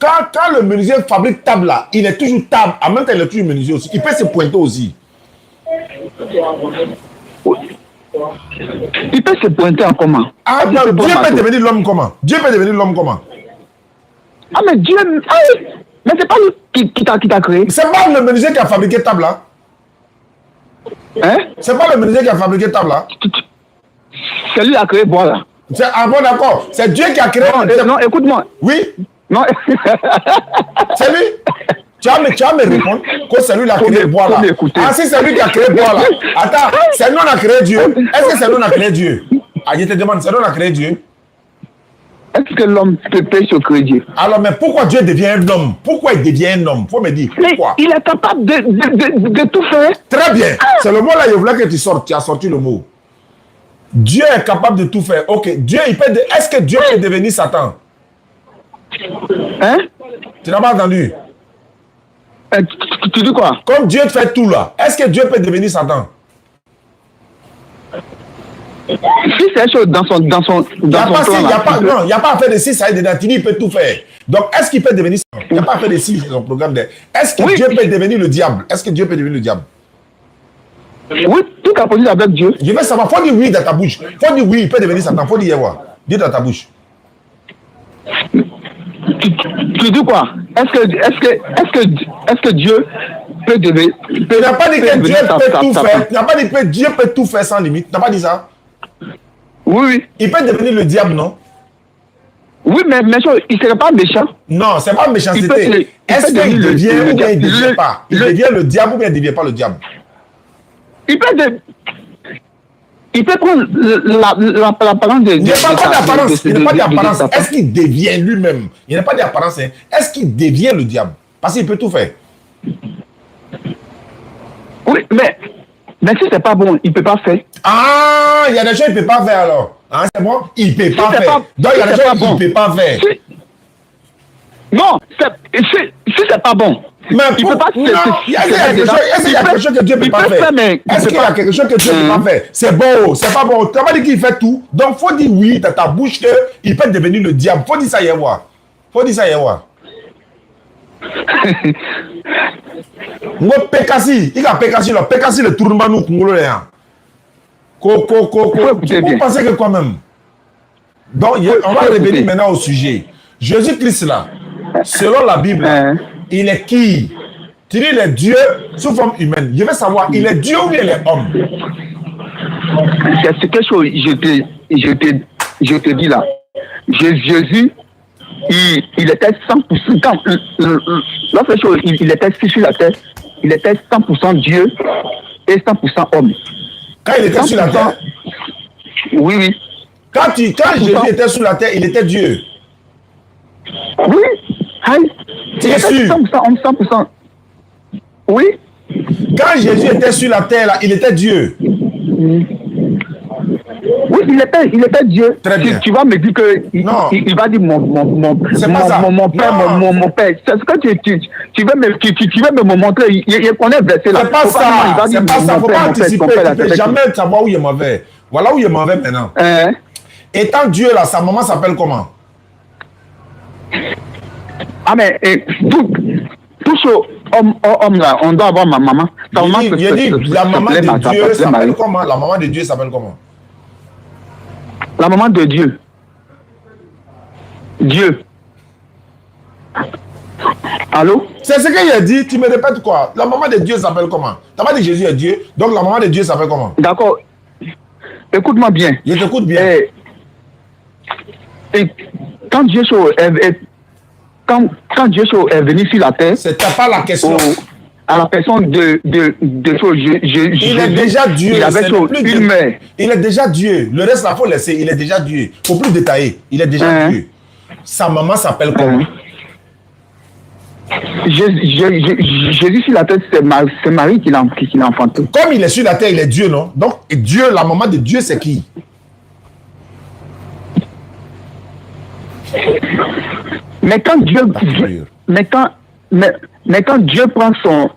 quand le menuisier fabrique table là, il est toujours table. En même temps, il est toujours menuisier aussi. Il peut se pointer aussi. Il peut se pointer en comment? Ah, non, Dieu peut devenir l'homme comment? Dieu peut devenir l'homme comment? Ah, mais Dieu... mais c'est pas lui qui t'a créé. C'est pas le menuisier qui a fabriqué table là. Hein? C'est pas le menuisier qui a fabriqué table là. C'est lui qui a créé bois là. Ah bon, d'accord. C'est Dieu qui a créé... Non, écoute-moi. Oui. Non. C'est lui. Tu vas me répondre que c'est lui qui a créé le bois là. Ah, si c'est lui qui a créé le bois là. Attends, c'est nous qui a créé Dieu. Est-ce que c'est nous qui a créé Dieu? Ah, je te demande, c'est nous qui a créé Dieu? Est-ce que l'homme peut se créer Dieu? Alors, mais pourquoi Dieu devient un homme? Pourquoi il devient un homme? Faut me dire. Pourquoi? Il est capable de tout faire. Très bien. C'est le mot là, je voulais que tu sortes. Tu as sorti le mot. Dieu est capable de tout faire. Ok. Dieu, est-ce que Dieu peut devenir Satan? Hein? Tu n'as pas entendu? Tu dis quoi? Comme Dieu fait tout là, est-ce que Dieu peut devenir Satan? Si c'est une chose dans son plan non, il n'y a pas à faire de si ça est dedans. Il peut tout faire. Donc, est-ce qu'il peut devenir Satan? Il n'y a pas à faire de si dans son programme. Est-ce que Dieu peut devenir le diable? Est-ce que Dieu peut devenir le diable? Oui, tout est possible avec Dieu. Je veux savoir, faut dire oui dans ta bouche. Faut dire oui, il peut devenir Satan. Faut dire ouais. Dis dans ta bouche. Tu dis quoi? Est-ce que Dieu peut devenir... Tu n'as pas dit que Dieu peut tout faire. Tu n'as pas dit que Dieu peut tout faire sans limite. Tu n'as pas dit ça? Oui. Il peut devenir le diable, non? Oui, mais il ne serait pas méchant. Non, c'est pas méchanceté. Est-ce qu'il devient ou bien il ne devient pas? Il devient le diable ou bien il ne devient pas le diable? Il peut prendre l'apparence de... Il n'y a pas d'apparence. Il n'y a pas d'apparence. Est-ce qu'il devient lui-même? Il n'y a pas d'apparence. Est-ce qu'il devient le diable? Parce qu'il peut tout faire. Oui, mais si c'est pas bon, il ne peut pas faire. Ah, il y a des choses qu'il ne peut pas faire alors. Ah, c'est bon? Il ne peut pas faire. Donc il y a des choses qu'il ne peut pas faire. Non, si c'est pas bon. Mais il peut pas. Est-ce qu'il y a quelque chose que Dieu ne peut pas faire? Est-ce qu'il y a quelque chose que Dieu ne peut pas faire? C'est bon, c'est pas bon. Tu n'as pas dit qu'il fait tout. Donc, il faut dire oui dans ta bouche qu'il peut devenir le diable. Il faut dire ça hier. Faut dire ça hier. Ngo Pekasi, il a Pekasi là. Pekasi le tournement nous Congolais là. Vous pensez que quoi même? Donc, on va revenir maintenant au sujet. Jésus-Christ là, selon la Bible, il est qui? Tu dis il est Dieu sous forme humaine. Je veux savoir, il est Dieu ou il est homme? C'est quelque chose, je te dis là. Jésus, il était 100%, quand l'autre chose, il était sur la terre, il était 100% Dieu et 100% homme. Quand il était sur la terre? Oui. Quand Jésus était sur la terre, il était Dieu. Oui. Tu es sûr? 100% homme, 100%. Oui. Quand Jésus était sur la terre, là, il était Dieu. Oui, il était Dieu. Très bien. Tu vas me dire que il va dire mon père, mon père. C'est ce que tu veux me montrer. Il connaît le verset là. C'est pas ça. C'est pas ça. Faut pas anticiper. Tu ne peux jamais savoir où il est mauvais. Voilà où il est mauvais maintenant. Étant Dieu là, sa maman s'appelle comment? Ah mais tout ce homme là, on doit avoir ma maman. La maman de Dieu s'appelle comment? La maman de Dieu s'appelle comment? La maman de Dieu. Dieu. Allô? C'est ce qu'il a dit. Tu me répètes quoi? La maman de Dieu s'appelle comment? Tu n'as pas dit Jésus est Dieu. Donc la maman de Dieu s'appelle comment? D'accord. Écoute-moi bien. Je t'écoute bien. Et quand Dieu est venu sur la terre, c'était pas la question. À la personne de il est déjà Dieu. Il avait une mère. Il est déjà Dieu. Le reste, il faut laisser. Il est déjà Dieu. Il faut plus détailler. Il est déjà Dieu. Sa maman s'appelle comment? Jésus sur la terre, c'est Marie qui l'a enfanté. Comme il est sur la terre, il est Dieu, non? Donc, Dieu, la maman de Dieu, c'est qui? Mais quand Dieu... mais quand Dieu prend son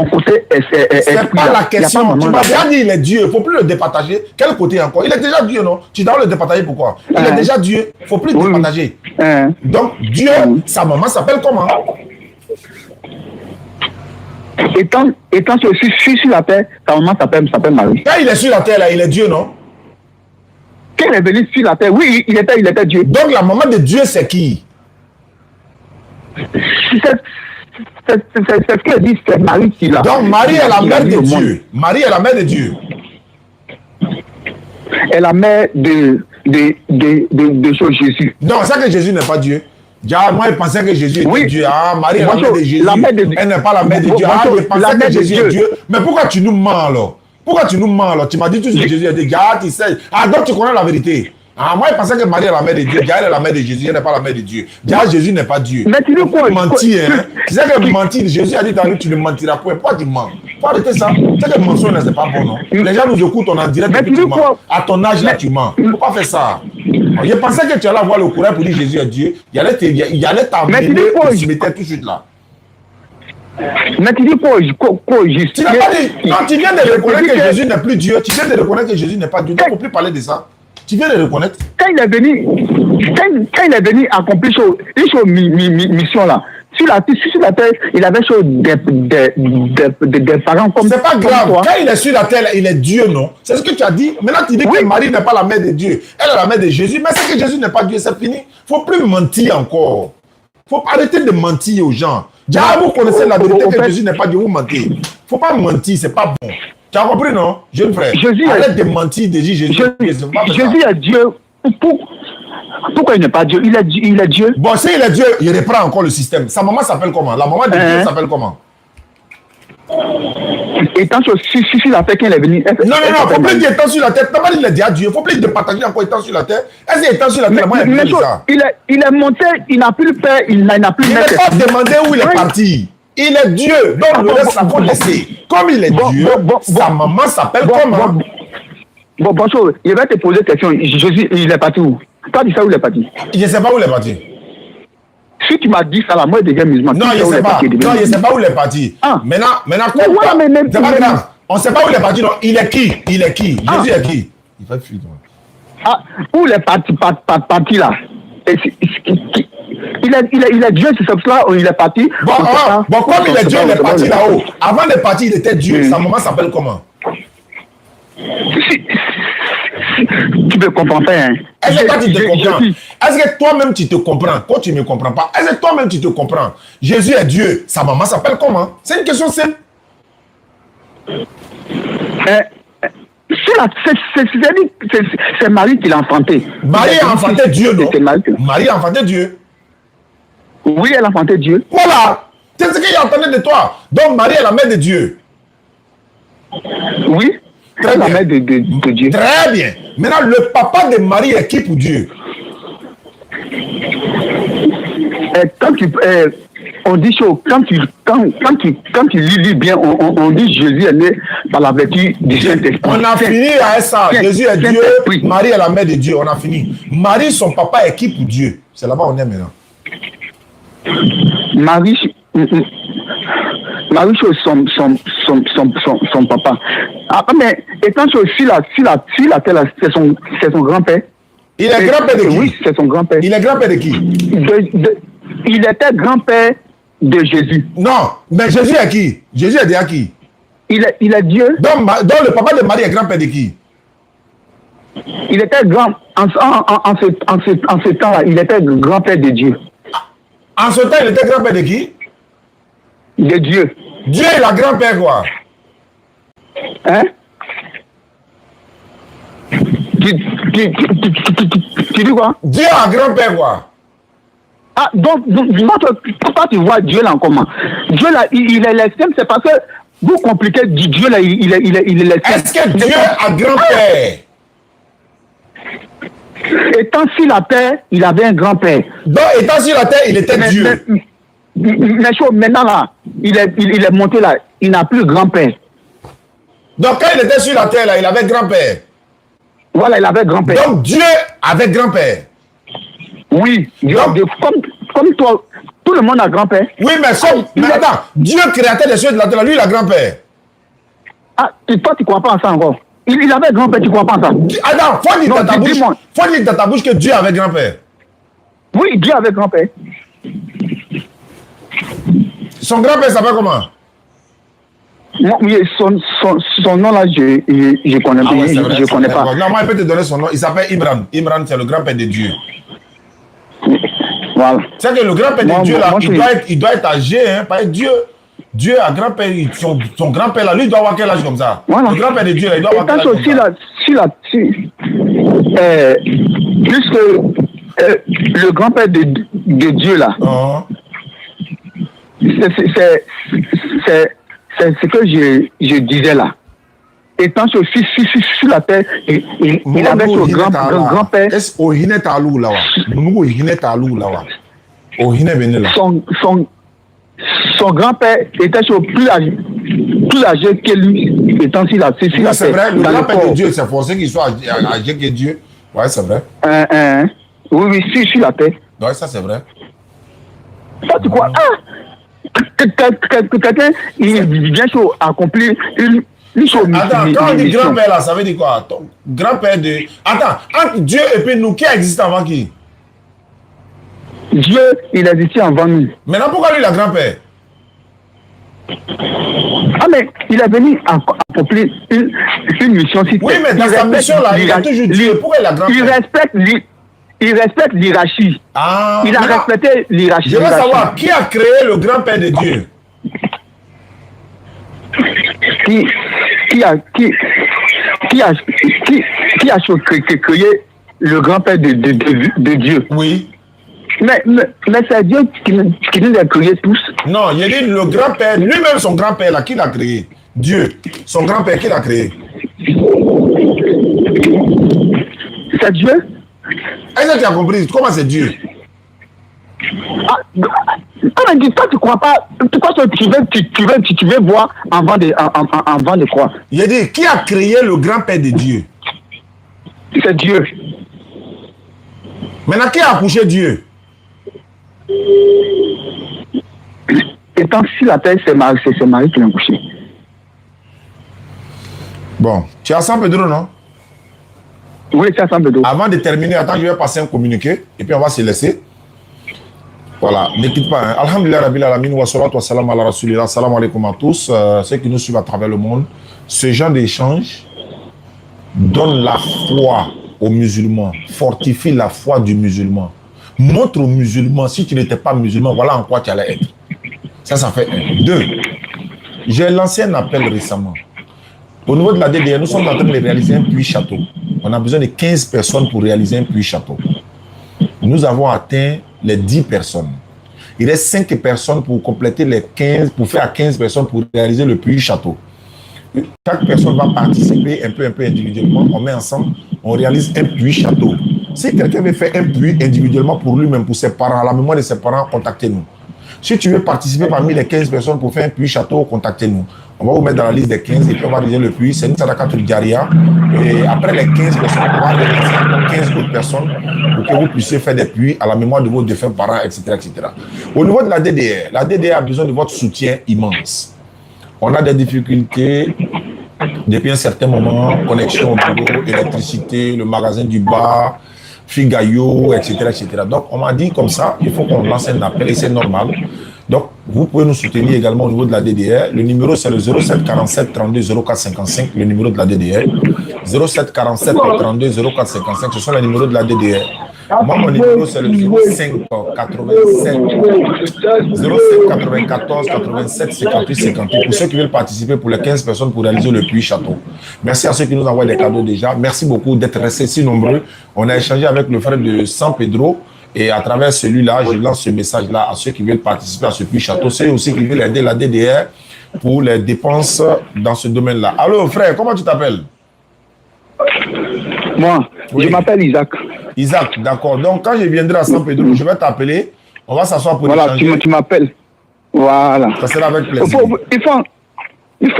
côté... C'est pas la question. Tu m'as déjà dit il est Dieu. Il ne faut plus le départager. Quel côté encore? Il est déjà Dieu, non? Tu dois le départager pourquoi? Il est déjà Dieu. Il ne faut plus le départager. Donc, Dieu, sa maman s'appelle comment? Étant sur la terre, sa maman s'appelle Marie. Quand il est sur la terre, là, il est Dieu, non? Quand il est venu sur la terre, oui, il était Dieu. Donc, la maman de Dieu, c'est qui? C'est ce qu'elle dit, c'est Marie qui l'a. Donc, Marie est la mère de Dieu. Marie est la mère de Dieu. Elle est la mère de Jésus. Non, c'est que Jésus n'est pas Dieu. Moi, je pensais que Jésus était Dieu. Ah, Marie est la mère de Jésus. Elle n'est pas la mère de Dieu. Ah, je pensais que Jésus est Dieu. Mais pourquoi tu nous mens alors? Pourquoi tu nous mens alors? Tu m'as dit tout ce que Jésus était Dieu. Ah, tu sais. Ah, donc tu connais la vérité. Ah, moi, je pensais que Marie est la mère de Dieu. Elle est la mère de Jésus. Elle n'est pas la mère de Dieu. Jésus n'est pas Dieu. Mais tu dis quoi? Mentir, hein? Tu sais que mentir, Jésus a dit tu ne mentiras pas. Pourquoi tu mens? Faut arrêter ça. Tu sais que le mensonge, c'est pas bon, non? Les gens nous écoutent, on est en direct. Mais tu mens. À ton âge, là, tu mens. Il ne faut pas faire ça. Je pensais que tu allais avoir le courage pour dire Jésus est Dieu. Il allait t'amener et se mettre tout de suite là. Mais tu dis quoi? Tu n'as pas dit. Non, tu viens de reconnaître que Jésus n'est plus Dieu. Tu viens de reconnaître que Jésus n'est pas Dieu. Donc, il ne faut plus parler de ça. Tu viens de reconnaître. Quand il est venu accomplir une mission là, sur la terre, il avait des parents comme. C'est pas grave. Toi. Quand il est sur la terre, il est Dieu, non? C'est ce que tu as dit. Maintenant, tu dis que Marie n'est pas la mère de Dieu. Elle est la mère de Jésus. Mais c'est que Jésus n'est pas Dieu. C'est fini. Il ne faut plus mentir encore. Il faut arrêter de mentir aux gens. Vous connaissez la vérité que Jésus n'est pas Dieu. Vous mentez. Il ne faut pas mentir. C'est pas bon. Tu as compris, non, jeune frère? Arrête de mentir, de dire Jésus. Jésus est Dieu. Pourquoi il n'est pas Dieu? Il est Dieu. Bon, si il est Dieu, il reprend encore le système. Sa maman s'appelle comment? La maman de Dieu s'appelle comment? Étant sur la terre, quand elle est venue. Non, il ne faut plus dire étant sur la terre. Tu n'as pas dit qu'il est Dieu. Il ne faut plus de partager encore étant sur la terre. Est-ce qu'il est étant sur la terre? Moi, il est monté, il n'a plus le père, il n'a plus le père. Il n'est pas demandé où il est parti. Il est Dieu, donc le reste, ça faut laisser. Comme il est Dieu, sa maman s'appelle comment? Bonjour, je vais te poser une question. Jésus, il est parti où? Toi, tu sais où il est parti? Je ne sais pas où il est parti. Si tu m'as dit ça, là, moi, je deviens musulman. Non, je ne sais pas. Non, je ne sais pas où il est parti. Maintenant, c'est pas grave. On ne sait pas où il est parti. Non. Il est qui? Jésus est qui? Il va fuir. Où il est parti là? Il est Dieu, c'est cela où il est parti. Bon, comme il est Dieu, il est parti là-haut. Avant de partir, il était Dieu. Sa maman s'appelle comment? Tu peux comprendre, hein? Est-ce que tu te comprends? Est-ce que toi-même tu te comprends? Quand tu ne me comprends pas, est-ce que toi-même tu te comprends? Jésus est Dieu. Sa maman s'appelle comment? C'est une question simple. C'est Marie qui l'a enfanté. Marie a enfanté Dieu, non? Marie a enfanté Dieu. Oui, elle a enfanté Dieu. Voilà. C'est ce qu'il a entendu de toi. Donc Marie est la mère de Dieu. Oui. Très bien. La mère de Dieu. Très bien. Maintenant, le papa de Marie est qui pour Dieu? On dit quand tu lis bien, on dit Jésus est né par la vertu du Saint-Esprit. On a fini avec ça. Jésus est Dieu, Marie est la mère de Dieu. On a fini. Marie, son papa est qui pour Dieu? C'est là-bas on est maintenant. Marie, son papa. Ah, mais étant aussi la terre, c'est son grand-père. Il est grand-père de qui? Oui, c'est son grand-père. Il est grand-père de qui? Il était grand-père de Jésus. Non, mais Jésus est qui? Jésus est déjà qui? Il est Dieu. Donc le papa de Marie est grand-père de qui? Il était grand, en ce temps-là, il était grand-père de Dieu. En ce temps, il était grand-père de qui? De Dieu. Dieu est la grand-père quoi? Hein? Tu dis quoi? Dieu a grand-père quoi? Ah, donc quand tu vois Dieu là comment? Dieu là, il est l'extrême, c'est parce que vous compliquez Dieu là, il est l'extrême. Est-ce que Dieu a grand-père? Étant sur la terre, il avait un grand-père. Donc, étant sur la terre, il était Dieu. Mais maintenant là, il est monté là, il n'a plus grand-père. Donc, quand il était sur la terre là, il avait grand-père. Voilà, il avait grand-père. Donc, Dieu avait grand-père. Oui, comme toi, tout le monde a grand-père. Oui, mais attends, Dieu créateur des cieux et de la terre, lui, il a grand-père. Ah, toi, tu ne crois pas en ça encore. Il avait grand-père, tu ne crois pas en ça. Attends, faut dire dans ta bouche que Dieu avait grand-père. Oui, Dieu avait grand-père. Son grand-père s'appelle comment? Oui, son nom là, je connais pas. Je connais pas. Non, moi, je peux te donner son nom. Il s'appelle Imran. Imran, c'est le grand-père de Dieu. Voilà. C'est que le grand-père de Dieu, là, il doit être âgé, hein, parce que Dieu a grand-père, son grand-père, là, lui, il doit avoir quel âge comme ça? Voilà. Le grand-père de Dieu, là, il doit avoir quel âge puisque le grand-père de Dieu, là, c'est ce que je disais là. Étant sur la terre, il avait son grand-père. Son grand-père était plus âgé que lui, étant sur la terre. C'est vrai, le grand-père de Dieu, c'est forcé qu'il soit âgé que Dieu. Ouais, c'est vrai. Oui, sur la terre. Ouais, ça c'est vrai. Ça, tu crois? Quelqu'un, il vient pour accomplir une chose. Attends, quand on dit grand-père là, ça veut dire quoi? Ton grand-père de... Attends, entre Dieu et puis nous, qui a existé avant qui? Dieu, il a existé avant nous. Maintenant, pourquoi lui, le grand-père? Ah, mais il est venu accomplir une mission. Oui, mais dans sa mission là, il a toujours dit, pourquoi il a grand-père? Il respecte l'hierarchie. Ah, il a respecté l'hierarchie. Je veux savoir, qui a créé le grand-père de Dieu? Qui a créé le grand-père de Dieu? Oui. Mais c'est Dieu qui nous a créés tous. Non, il dit le grand-père, lui-même son grand-père là, qui l'a créé? Dieu. Son grand-père, qui l'a créé? C'est Dieu. Est-ce que tu as compris? Comment c'est Dieu? Mais toi, tu crois pas. Pourquoi tu veux voir avant de croire? Il a dit, qui a créé le grand-père de Dieu? C'est Dieu. Maintenant, qui a accouché Dieu? Étant si la terre, c'est Marie qui l'a accouché. Bon, tu as San Pedro, non? Oui, c'est San Pedro. Avant de terminer, attends, je vais passer un communiqué et puis on va se laisser. Voilà, ne quitte pas. Hein. Alhamdulillah Rabbil Alamin wa salatu wa salam ala rasulillah. Salam alaikum à tous, ceux qui nous suivent à travers le monde. Ce genre d'échange donne la foi aux musulmans, fortifie la foi du musulman. Montre aux musulmans, si tu n'étais pas musulman, voilà en quoi tu allais être. Ça fait un. Deux, j'ai lancé un appel récemment. Au niveau de la DDR, nous sommes en train de réaliser un puits château. On a besoin de 15 personnes pour réaliser un puits château. Nous avons atteint les 10 personnes. Il reste 5 personnes pour compléter les 15, pour faire 15 personnes pour réaliser le puits château. Chaque personne va participer un peu individuellement. On met ensemble, on réalise un puits château. Si quelqu'un veut faire un puits individuellement pour lui-même, pour ses parents, à la mémoire de ses parents, contactez-nous. Si tu veux participer parmi les 15 personnes pour faire un puits château, contactez-nous. On va vous mettre dans la liste des 15 et puis on va réaliser le puits. C'est une sadakatul jaria. Et après les 15 personnes, on va réaliser 15 autres personnes pour que vous puissiez faire des puits à la mémoire de vos défunts parents, etc., etc. Au niveau de la DDR a besoin de votre soutien immense. On a des difficultés depuis un certain moment, connexion au bureau, électricité, le magasin du bar, Figayo, etc., etc. Donc, on m'a dit comme ça, il faut qu'on lance un appel et c'est normal. Donc, vous pouvez nous soutenir également au niveau de la DDR. Le numéro, c'est le 07 47 32 04 55, le numéro de la DDR. 07 47 32 04 55, ce sont les numéros de la DDR. Moi, mon numéro, c'est le 05 87 07 94 87 58 58. Pour ceux qui veulent participer pour les 15 personnes pour réaliser le puits château. Merci à ceux qui nous envoient des cadeaux déjà. Merci beaucoup d'être restés si nombreux. On a échangé avec le frère de San Pedro. Et à travers celui-là, je lance ce message-là à ceux qui veulent participer à ce puits château. Ceux aussi qui veulent aider la DDR pour les dépenses dans ce domaine-là. Allô, frère, comment tu t'appelles? Moi, oui. Je m'appelle Isaac. Isaac, d'accord. Donc, quand je viendrai à San Pedro, je vais t'appeler. On va s'asseoir pour échanger. Voilà, tu m'appelles. Voilà. Ça sera avec plaisir. Il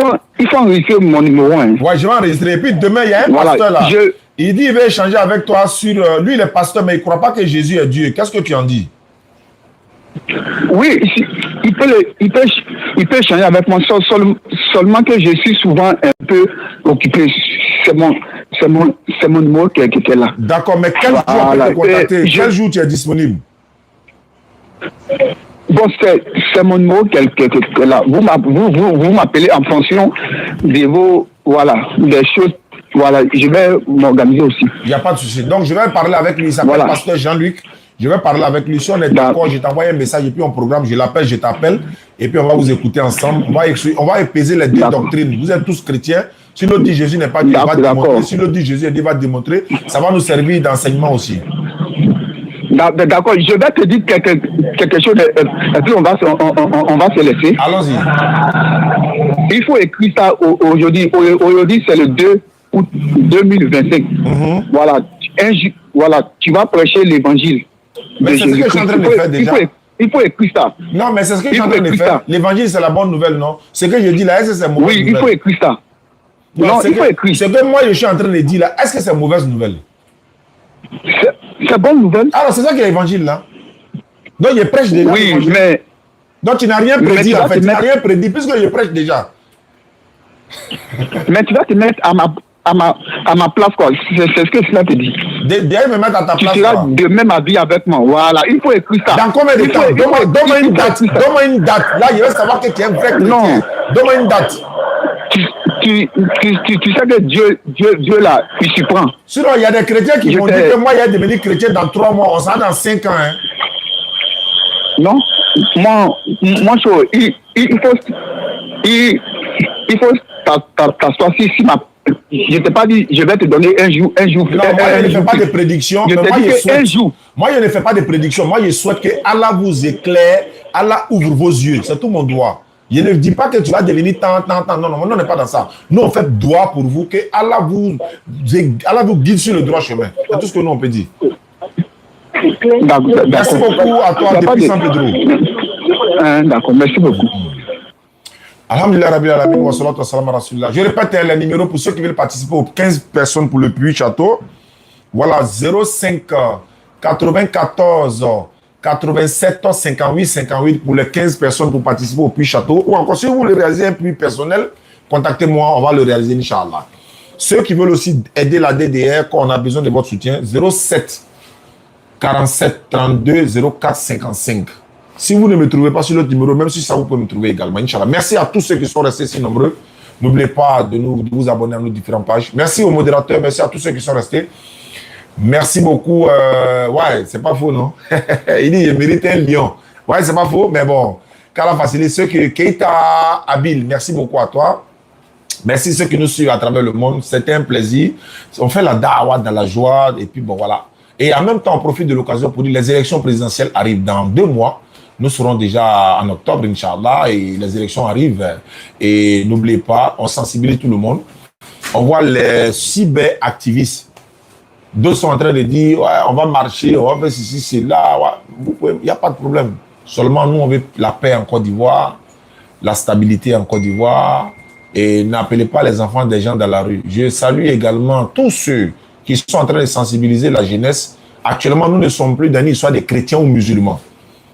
faut enregistrer mon numéro. Hein. Ouais, je vais enregistrer. Et puis demain, il y a un pasteur là. Il dit qu'il veut échanger avec toi sur... lui, il est pasteur, mais il ne croit pas que Jésus est Dieu. Qu'est-ce que tu en dis? Oui, il peut échanger avec moi, seulement que je suis souvent un peu occupé. C'est mon numéro qui est là. D'accord, mais quel jour on peut te contacter? Quel jour tu es disponible? Bon, c'est mon numéro qui est là. Vous m'appelez en fonction de vos, voilà, des choses. Voilà, je vais m'organiser aussi. Il n'y a pas de souci. Donc, je vais parler avec lui. Il s'appelle Pasteur Jean-Luc. Je vais parler avec lui. Si on est d'accord, je t'envoie un message et puis on programme. Je l'appelle, je t'appelle. Et puis, on va vous écouter ensemble. On va épaiser les deux doctrines. Vous êtes tous chrétiens. Si l'autre dit Jésus n'est pas Dieu, il va démontrer. Si l'autre dit Jésus est Dieu, il va démontrer. Ça va nous servir d'enseignement aussi. D'accord, je vais te dire quelque chose et puis on va se laisser. Allons-y. Il faut écrire ça aujourd'hui. Aujourd'hui, c'est le 2 août 2025. Voilà, voilà, tu vas prêcher l'évangile. Mais c'est ce que je suis en train de faire déjà. Il faut écrire ça. Non, mais c'est ce que je suis en train de faire. L'évangile, c'est la bonne nouvelle, non? Ce que je dis là, est-ce que c'est mauvaise nouvelle? Oui, il faut écrire ça. Non, il faut écrire. Ce que moi, je suis en train de dire là, est-ce que c'est mauvaise nouvelle? C'est bonne nouvelle. Alors, c'est ça qui est l'évangile là. Donc, je prêche déjà. Oui, mais. Donc, tu n'as rien prédit en fait. Tu n'as rien prédit puisque je prêche déjà. Mais tu vas te mettre à ma place, quoi. C'est ce que cela te dit. D'ailleurs, me mettre à ta place. Tu seras de même avis avec moi. Voilà, il faut écrire ça. Dans combien de temps? Donne-moi une date. Donne-moi une date. Là, je veux savoir que tu es un vrai chrétien. Non. Donne-moi une date. Tu sais que Dieu là, il s'y prend. Sinon, il y a des chrétiens qui vont dire que moi, il y a devenu chrétien dans 3 mois. On sera dans 5 ans. Hein. Non. Moi, il faut t'asseoir si je t'ai pas dit, je vais te donner un jour. Non, moi, je ne fais pas de prédiction. Je te dis qu'un jour. Moi, je ne fais pas de prédiction. Moi, je souhaite que Allah vous éclaire, Allah ouvre vos yeux. C'est tout mon droit. Je ne dis pas que tu vas devenir tant. Non, on n'est pas dans ça. Nous, on fait droit pour vous, que Allah vous guide sur le droit chemin. C'est tout ce que nous, on peut dire. Merci beaucoup à toi depuis San Pedro. D'accord, merci beaucoup. Alhamdulillah Rabbil Alamin wa salatu wa salam rasulillah. Je répète les numéros pour ceux qui veulent participer aux 15 personnes pour le Puy Château. Voilà, 05 94 87 58 58 pour les 15 personnes pour participer au Puy Château. Ou encore, si vous voulez réaliser un puits personnel, contactez-moi, on va le réaliser, Inch'Allah. Ceux qui veulent aussi aider la DDR, quand on a besoin de votre soutien, 07 47 32 04 55. Si vous ne me trouvez pas sur l'autre numéro, même si ça, vous pouvez me trouver également, Inch'Allah. Merci à tous ceux qui sont restés si nombreux. N'oubliez pas de vous abonner à nos différentes pages. Merci aux modérateurs, merci à tous ceux qui sont restés. Merci beaucoup. Ouais, c'est pas faux, non? Il dit, il mérite un lion. Ouais, c'est pas faux, mais bon. Kala Facile, ceux qui... Keita Abil, merci beaucoup à toi. Merci ceux qui nous suivent à travers le monde. C'était un plaisir. On fait la da'wah dans la joie. Et puis, bon, voilà. Et en même temps, on profite de l'occasion pour dire les élections présidentielles arrivent dans 2 mois. Nous serons déjà en octobre, Inch'Allah, et les élections arrivent. Et n'oubliez pas, on sensibilise tout le monde. On voit les cyber-activistes. D'autres sont en train de dire, ouais, on va marcher, on va faire ceci, cela. Ouais. Il n'y a pas de problème. Seulement, nous, on veut la paix en Côte d'Ivoire, la stabilité en Côte d'Ivoire. Et n'appelez pas les enfants des gens dans la rue. Je salue également tous ceux qui sont en train de sensibiliser la jeunesse. Actuellement, nous ne sommes plus dans une histoire des chrétiens ou musulmans.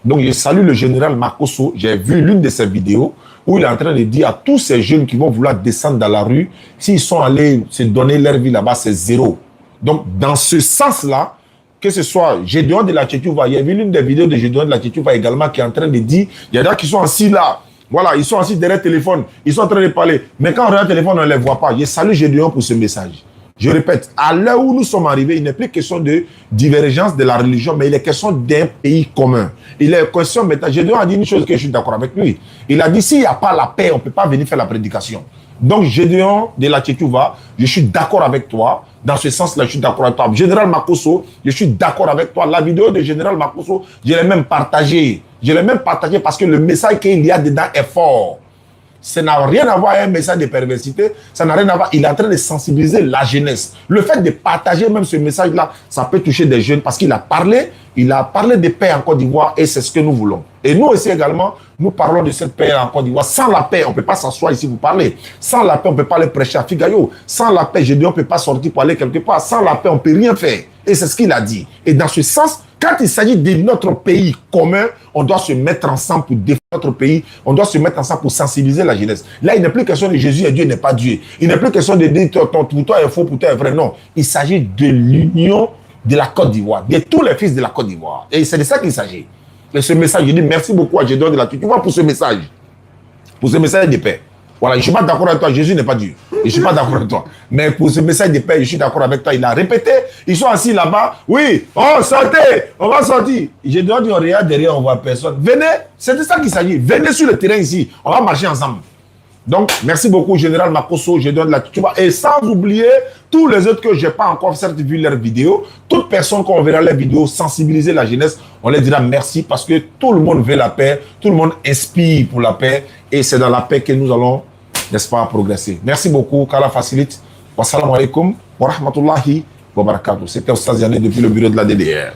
Donc, je salue le général Makosso. J'ai vu l'une de ses vidéos où il est en train de dire à tous ces jeunes qui vont vouloir descendre dans la rue, s'ils sont allés se donner leur vie là-bas, c'est 0. Donc, dans ce sens-là, que ce soit Gédéon de la Tchétchouva, il y a vu l'une des vidéos de Gédéon de la Tchétchouva également qui est en train de dire, il y en a qui sont assis là, voilà, ils sont assis derrière le téléphone, ils sont en train de parler. Mais quand on regarde le téléphone, on ne les voit pas. Je salue Gédéon pour ce message. Je répète, à l'heure où nous sommes arrivés, il n'est plus question de divergence de la religion, mais il est question d'un pays commun. Il est question, maintenant, Gédéon a dit une chose que je suis d'accord avec lui. Il a dit, s'il n'y a pas la paix, on ne peut pas venir faire la prédication. Donc, Gédéon de la Tchétchouva, je suis d'accord avec toi. Dans ce sens-là, je suis d'accord avec toi. Général Makosso, je suis d'accord avec toi. La vidéo de Général Makosso, je l'ai même partagée. Je l'ai même partagée parce que le message qu'il y a dedans est fort. Ça n'a rien à voir avec un message de perversité. Ça n'a rien à voir. Il est en train de sensibiliser la jeunesse. Le fait de partager même ce message-là, ça peut toucher des jeunes parce qu'il a parlé de paix en Côte d'Ivoire et c'est ce que nous voulons. Et nous aussi également, nous parlons de cette paix en Côte d'Ivoire. Sans la paix, on ne peut pas s'asseoir ici pour parler. Sans la paix, on ne peut pas aller prêcher à Figayo. Sans la paix, je dis, on ne peut pas sortir pour aller quelque part. Sans la paix, on ne peut rien faire. Et c'est ce qu'il a dit. Et dans ce sens, quand il s'agit de notre pays commun, on doit se mettre ensemble pour défendre notre pays. On doit se mettre ensemble pour sensibiliser la jeunesse. Là, il n'est plus question de Jésus et Dieu n'est pas Dieu. Il n'est plus question de dire pour toi est faux, pour toi est vrai. Non. Il s'agit de l'union de la Côte d'Ivoire, de tous les fils de la Côte d'Ivoire. Et c'est de ça qu'il s'agit. Et ce message, je dis merci beaucoup à Gédéon de la Turquie. Tu vois, pour ce message de paix. Voilà, je ne suis pas d'accord avec toi, Jésus n'est pas Dieu. Je ne suis pas d'accord avec toi. Mais pour ce message de paix, je suis d'accord avec toi. Il a répété, ils sont assis là-bas. Oui, oh, sortez, on va sortir. Je dois dire, on regarde derrière, on ne voit personne. Venez, c'est de ça qu'il s'agit. Venez sur le terrain ici, on va marcher ensemble. Donc, merci beaucoup, Général Makosso, Gédéon de la Turquie. Et sans oublier tous les autres que je n'ai pas encore certes vu leurs vidéos. Toute personne qu'on verra leurs vidéos, sensibiliser la jeunesse, on leur dira merci parce que tout le monde veut la paix, tout le monde inspire pour la paix et c'est dans la paix que nous allons, n'est-ce pas, progresser. Merci beaucoup, Kala Facilite. Wassalamu alaikum wa rahmatullahi wa barakatuh. C'était Oustaz Yanné depuis le bureau de la DDR.